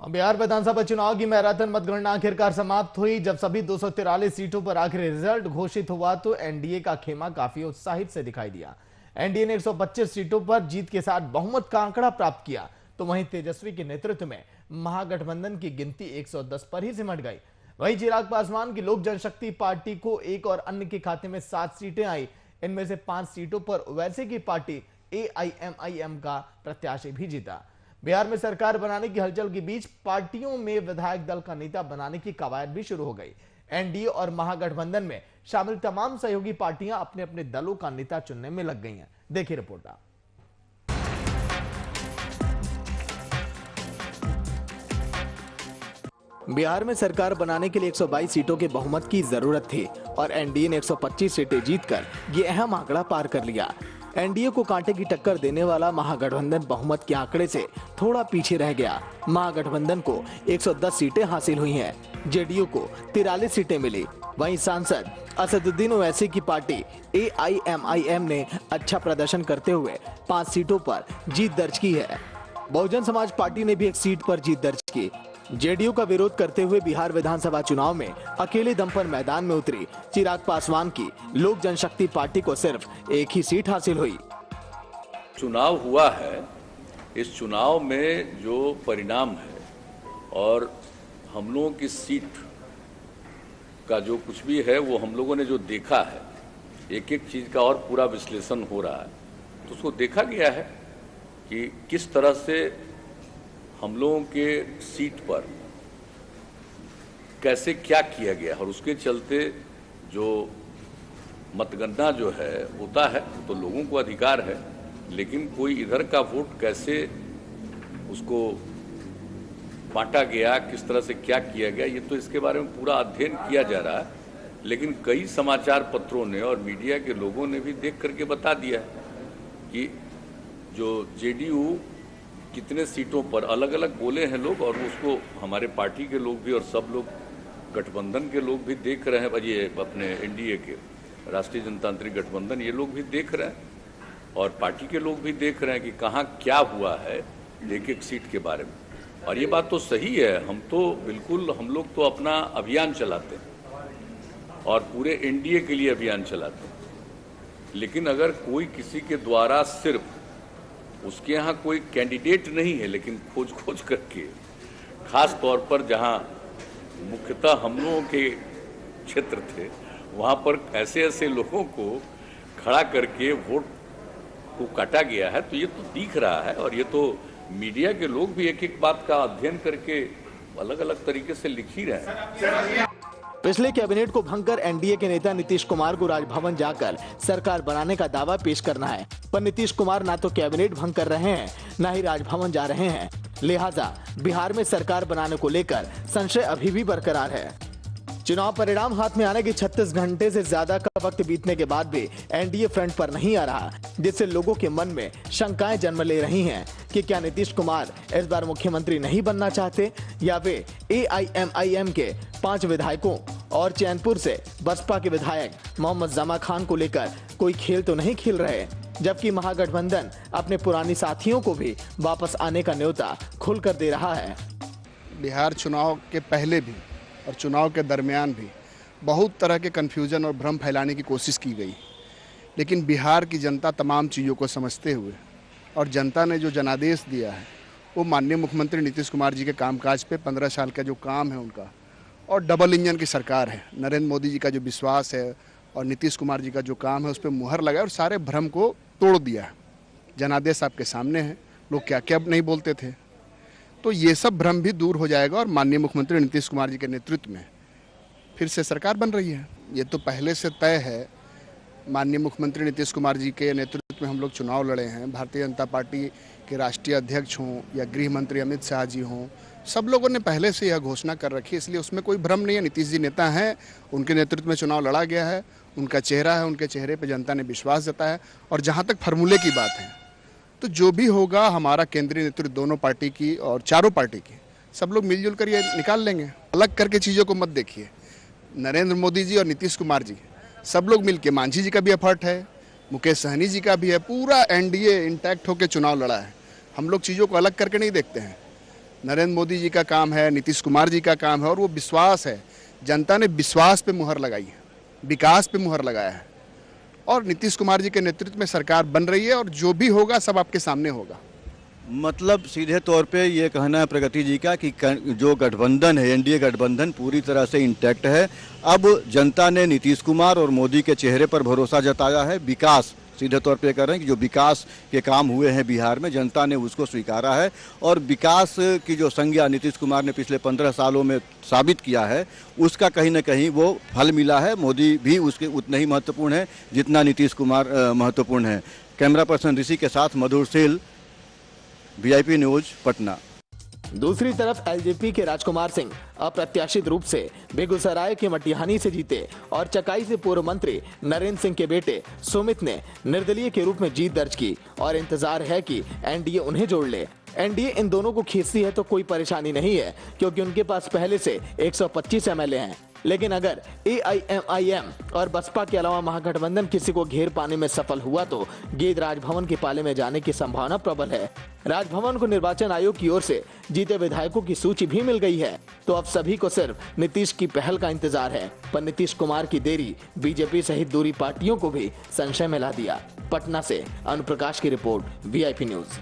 बिहार विधानसभा चुनाव की मैराथन मतगणना आखिरकार समाप्त हुई। जब सभी 243 सीटों पर आखिरी रिजल्ट घोषित हुआ तो एनडीए का खेमा काफी उत्साहित से दिखाई दिया। एनडीए ने 125 सीटों पर जीत के साथ बहुमत का आंकड़ा प्राप्त किया, तो वहीं तेजस्वी के नेतृत्व में महागठबंधन की गिनती 110 पर ही सिमट गई। वहीं चिराग पासवान की लोक जनशक्ति पार्टी को एक और अन्य के खाते में 7 सीटें आई। इनमें से 5 सीटों पर ओवैसी की पार्टी एआईएमआईएम का प्रत्याशी भी जीता। बिहार में सरकार बनाने की हलचल के बीच पार्टियों में विधायक दल का नेता बनाने की कवायद भी शुरू हो गई। एनडीए और महागठबंधन में शामिल तमाम सहयोगी पार्टियां अपने अपने दलों का नेता चुनने में लग गई हैं। देखिए रिपोर्ट। बिहार में सरकार बनाने के लिए 122 सीटों के बहुमत की जरूरत थी और एनडीए ने 125 सीटें जीतकर ये अहम आंकड़ा पार कर लिया। एनडीए को कांटे की टक्कर देने वाला महागठबंधन बहुमत के आंकड़े से थोड़ा पीछे रह गया। महागठबंधन को 110 सीटें हासिल हुई हैं, जेडीयू को 43 सीटें मिली। वहीं सांसद असदुद्दीन ओवैसी की पार्टी एआईएमआईएम ने अच्छा प्रदर्शन करते हुए 5 सीटों पर जीत दर्ज की है। बहुजन समाज पार्टी ने भी एक सीट पर जीत दर्ज की। जेडीयू का विरोध करते हुए बिहार विधानसभा चुनाव में अकेले दम पर मैदान में उतरी चिराग पासवान की लोक जनशक्ति पार्टी को सिर्फ एक ही सीट हासिल हुई। चुनाव हुआ है, इस चुनाव में जो परिणाम है और हम लोगों की सीट का जो कुछ भी है वो हम लोगों ने जो देखा है, एक एक चीज का और पूरा विश्लेषण हो रहा है, तो उसको देखा गया है कि किस तरह से हम लोगों के सीट पर कैसे क्या किया गया और उसके चलते जो मतगणना जो है होता है तो लोगों को अधिकार है, लेकिन कोई इधर का वोट कैसे उसको बांटा गया, किस तरह से क्या किया गया, ये तो इसके बारे में पूरा अध्ययन किया जा रहा है। लेकिन कई समाचार पत्रों ने और मीडिया के लोगों ने भी देख करके बता दिया है कि जो जेडीयू कितने सीटों पर अलग अलग बोले हैं लोग, और उसको हमारे पार्टी के लोग भी और सब लोग गठबंधन के लोग भी देख रहे हैं, ये अपने एनडीए के राष्ट्रीय जनतांत्रिक गठबंधन ये लोग भी देख रहे हैं और पार्टी के लोग भी देख रहे हैं कि कहाँ क्या हुआ है एक एक सीट के बारे में। और ये बात तो सही है, हम लोग तो अपना अभियान चलाते हैं और पूरे एनडीए के लिए अभियान चलाते हैं, लेकिन अगर कोई किसी के द्वारा सिर्फ उसके यहाँ कोई कैंडिडेट नहीं है लेकिन खोज खोज करके, खास तौर पर जहाँ मुख्यतः हम लोगों के क्षेत्र थे वहाँ पर ऐसे ऐसे लोगों को खड़ा करके वोट को काटा गया है, तो ये तो दिख रहा है और ये तो मीडिया के लोग भी एक एक बात का अध्ययन करके अलग अलग तरीके से लिख ही रहे हैं। पिछले कैबिनेट को भंग कर एनडीए के नेता नीतीश कुमार को राजभवन जाकर सरकार बनाने का दावा पेश करना है, पर नीतीश कुमार ना तो कैबिनेट भंग कर रहे हैं, ना ही राजभवन जा रहे हैं। लिहाजा बिहार में सरकार बनाने को लेकर संशय अभी भी बरकरार है। चुनाव परिणाम हाथ में आने के 36 घंटे से ज्यादा का वक्त बीतने के बाद भी एनडीए फ्रंट पर नहीं आ रहा, जिससे लोगों के मन में शंकाएं जन्म ले रही हैं कि क्या नीतीश कुमार इस बार मुख्यमंत्री नहीं बनना चाहते, या वे एआईएमआईएम के 5 विधायकों और चैनपुर से बसपा के विधायक मोहम्मद जमा खान को लेकर कोई खेल तो नहीं खेल रहे, जबकि महागठबंधन अपने पुरानी साथियों को भी वापस आने का न्योता खुलकर दे रहा है। बिहार चुनाव के पहले भी और चुनाव के दरमियान भी बहुत तरह के कन्फ्यूजन और भ्रम फैलाने की कोशिश की गई, लेकिन बिहार की जनता तमाम चीज़ों को समझते हुए और जनता ने जो जनादेश दिया है वो माननीय मुख्यमंत्री नीतीश कुमार जी के कामकाज पे 15 साल का जो काम है उनका, और डबल इंजन की सरकार है, नरेंद्र मोदी जी का जो विश्वास है और नीतीश कुमार जी का जो काम है उस पर मुहर लगाए और सारे भ्रम को तोड़ दिया है। जनादेश आपके सामने है, लोग क्या क्या नहीं बोलते थे, तो ये सब भ्रम भी दूर हो जाएगा और माननीय मुख्यमंत्री नीतीश कुमार जी के नेतृत्व में फिर से सरकार बन रही है। ये तो पहले से तय है, माननीय मुख्यमंत्री नीतीश कुमार जी के नेतृत्व में हम लोग चुनाव लड़े हैं। भारतीय जनता पार्टी के राष्ट्रीय अध्यक्ष हों या गृह मंत्री अमित शाह जी हों, सब लोगों ने पहले से यह घोषणा कर रखी है, इसलिए उसमें कोई भ्रम नहीं है। नीतीश जी नेता हैं, उनके नेतृत्व में चुनाव लड़ा गया है, उनका चेहरा है, उनके चेहरे पर जनता ने विश्वास जताया। और जहाँ तक फार्मूले की बात है, तो जो भी होगा हमारा केंद्रीय नेतृत्व दोनों पार्टी की और चारों पार्टी की, सब लोग मिलजुल कर ये निकाल लेंगे। अलग करके चीज़ों को मत देखिए। नरेंद्र मोदी जी और नीतीश कुमार जी सब लोग मिलके, मांझी जी का भी एफर्ट है, मुकेश सहनी जी का भी है, पूरा एनडीए इंटैक्ट होकर चुनाव लड़ा है। हम लोग चीज़ों को अलग करके नहीं देखते हैं। नरेंद्र मोदी जी का काम है, नीतीश कुमार जी का काम है, और वो विश्वास है, जनता ने विश्वास पे मुहर लगाई है, विकास पे मुहर लगाया है, और नीतीश कुमार जी के नेतृत्व में सरकार बन रही है, और जो भी होगा सब आपके सामने होगा। मतलब सीधे तौर पे ये कहना है प्रगति जी का कि जो गठबंधन है, एनडीए गठबंधन पूरी तरह से इंटैक्ट है। अब जनता ने नीतीश कुमार और मोदी के चेहरे पर भरोसा जताया है। विकास, सीधे तौर पे कह रहे हैं कि जो विकास के काम हुए हैं बिहार में, जनता ने उसको स्वीकारा है, और विकास की जो संज्ञा नीतीश कुमार ने पिछले 15 सालों में साबित किया है, उसका कहीं ना कहीं वो फल मिला है। मोदी भी उसके उतने ही महत्वपूर्ण है जितना नीतीश कुमार महत्वपूर्ण है। कैमरा पर्सन ऋषि के साथ मधुर सेल, VIP न्यूज, पटना। दूसरी तरफ एलजेपी के राजकुमार सिंह अप्रत्याशित रूप से बेगूसराय के मटिहानी से जीते और चकाई से पूर्व मंत्री नरेंद्र सिंह के बेटे सुमित ने निर्दलीय के रूप में जीत दर्ज की और इंतजार है कि एनडीए उन्हें जोड़ ले। एनडीए इन दोनों को खींचती है तो कोई परेशानी नहीं है, क्योंकि उनके पास पहले से 125 एमएलए हैं। लेकिन अगर AIMIM और बसपा के अलावा महागठबंधन किसी को घेर पाने में सफल हुआ तो गेंद राजभवन के पाले में जाने की संभावना प्रबल है। राजभवन को निर्वाचन आयोग की ओर से जीते विधायकों की सूची भी मिल गई है, तो अब सभी को सिर्फ नीतीश की पहल का इंतजार है। पर नीतीश कुमार की देरी बीजेपी सहित दूसरी पार्टियों को भी संशय में ला दिया। पटना से अनुप्रकाश की रिपोर्ट, VIP न्यूज।